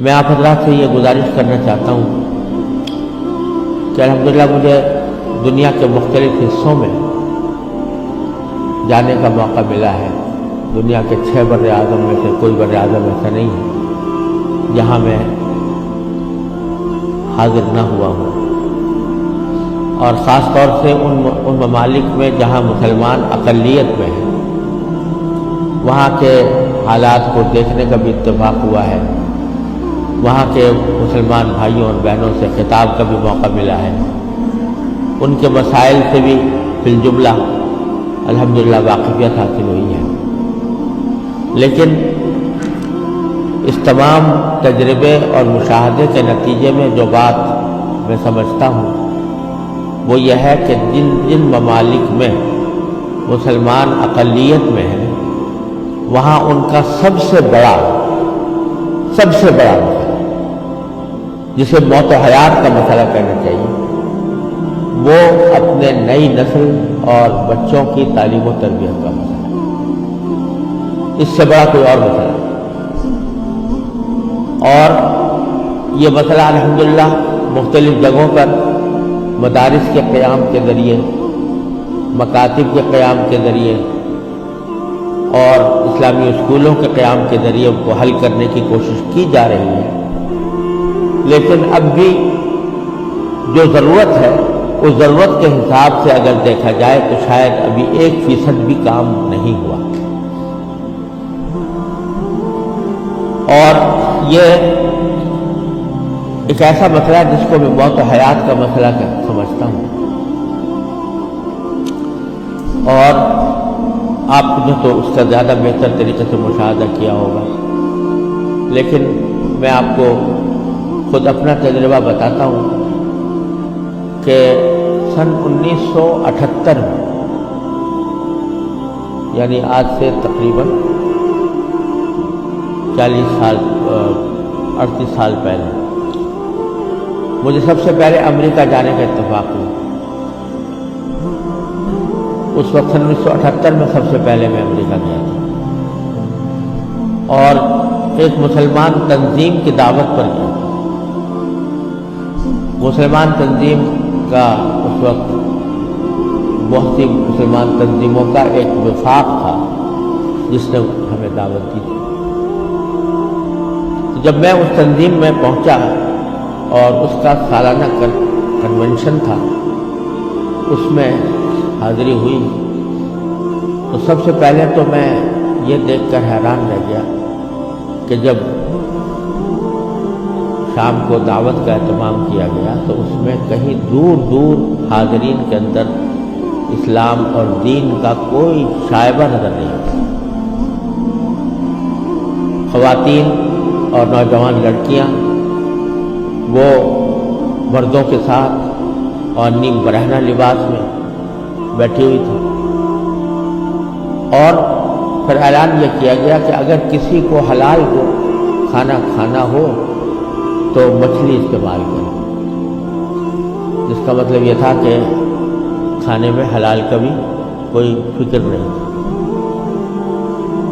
میں آپ حضرات سے یہ گزارش کرنا چاہتا ہوں کہ الحمدللہ مجھے دنیا کے مختلف حصوں میں جانے کا موقع ملا ہے۔ دنیا کے 6 بر اعظم میں سے کوئی بر اعظم ایسا نہیں ہے جہاں میں حاضر نہ ہوا ہوں، اور خاص طور سے ان ممالک میں جہاں مسلمان اقلیت میں ہیں، وہاں کے حالات کو دیکھنے کا بھی اتفاق ہوا ہے۔ وہاں کے مسلمان بھائیوں اور بہنوں سے خطاب کا بھی موقع ملا ہے، ان کے مسائل سے بھی فی الجملہ الحمدللہ واقفیت حاصل ہوئی ہے۔ لیکن اس تمام تجربے اور مشاہدے کے نتیجے میں جو بات میں سمجھتا ہوں وہ یہ ہے کہ جن ممالک میں مسلمان اقلیت میں ہیں، وہاں ان کا سب سے بڑا مسئلہ، جسے موت و حیات کا مسئلہ کہنا چاہیے، وہ اپنے نئی نسل اور بچوں کی تعلیم و تربیت کا مسئلہ، اس سے بڑا کوئی اور مسئلہ نہیں۔ اور یہ مسئلہ الحمدللہ مختلف جگہوں پر مدارس کے قیام کے ذریعے، مکاتب کے قیام کے ذریعے اور اسلامی اسکولوں کے قیام کے ذریعے ان کو حل کرنے کی کوشش کی جا رہی ہے۔ لیکن اب بھی جو ضرورت ہے اس ضرورت کے حساب سے اگر دیکھا جائے تو شاید ابھی 1% بھی کام نہیں ہوا، اور یہ ایک ایسا مسئلہ ہے جس کو میں موت و حیات کا مسئلہ سمجھتا ہوں، اور آپ نے تو اس کا زیادہ بہتر طریقے سے مشاہدہ کیا ہوگا، لیکن میں آپ کو خود اپنا تجربہ بتاتا ہوں کہ سن 1978 میں، یعنی آج سے تقریباً 38 سال پہلے مجھے سب سے پہلے امریکہ جانے کا اتفاق ہوا۔ اس وقت 1978 میں سب سے پہلے میں امریکہ گیا تھا، اور ایک مسلمان تنظیم کی دعوت پر گیا تھا۔ مسلمان تنظیم کا اس وقت بہت سی مسلمان تنظیموں کا ایک وفاق تھا جس نے ہمیں دعوت دی تھی۔ جب میں اس تنظیم میں پہنچا اور اس کا سالانہ کنونشن تھا، اس میں حاضری ہوئی، تو سب سے پہلے تو میں یہ دیکھ کر حیران رہ گیا کہ جب شام کو دعوت کا اہتمام کیا گیا تو اس میں کہیں دور دور حاضرین کے اندر اسلام اور دین کا کوئی شائبہ نظر نہیں آتا۔ خواتین اور نوجوان لڑکیاں وہ مردوں کے ساتھ اور نیم برہنہ لباس میں بیٹھی ہوئی تھی، اور پھر اعلان یہ کیا گیا کہ اگر کسی کو حلال کو کھانا کھانا ہو تو مچھلی استعمال کریں، جس کا مطلب یہ تھا کہ کھانے میں حلال کا بھی کوئی فکر نہیں تھی۔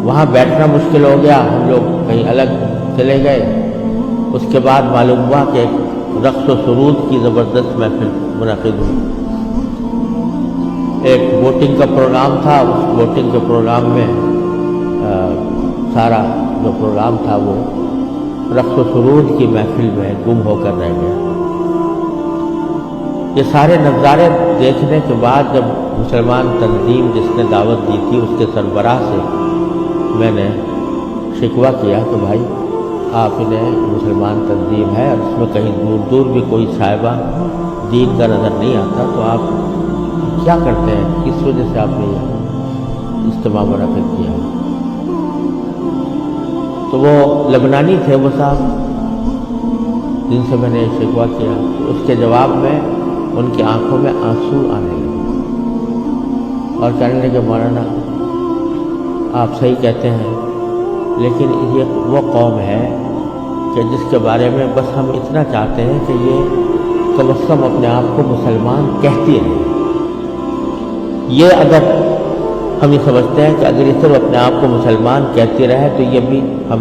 وہاں بیٹھنا مشکل ہو گیا، ہم لوگ کہیں الگ چلے گئے۔ اس کے بعد معلوم ہوا کہ رقص و سرود کی زبردست محفل منعقد ہوئی۔ ایک ووٹنگ کا پروگرام تھا، اس ووٹنگ کے پروگرام میں سارا جو پروگرام تھا وہ رقص و سرود کی محفل میں گم ہو کر رہ گیا۔ یہ سارے نظارے دیکھنے کے بعد جب مسلمان تنظیم جس نے دعوت دی تھی اس کے سربراہ سے میں نے شکوہ کیا کہ بھائی آپ انہیں مسلمان تنظیم ہے اور اس میں کہیں دور دور بھی کوئی شائبہ دین کا نظر نہیں آتا، تو آپ کیا کرتے ہیں، کس وجہ سے آپ نے یہ اجتماع منعقد کیا؟ تو وہ لبنانی تھے وہ صاحب جن سے میں نے شکوہ کیا، اس کے جواب میں ان کی آنکھوں میں آنسو آنے لگے اور کہنے لگے مولانا آپ صحیح کہتے ہیں، لیکن یہ وہ قوم ہے کہ جس کے بارے میں بس ہم اتنا چاہتے ہیں کہ یہ کم از کم اپنے آپ کو مسلمان کہتی ہے۔ یہ اگر ہم یہ سمجھتے ہیں کہ اگر یہ صرف اپنے آپ کو مسلمان کہتی رہے تو یہ بھی ہم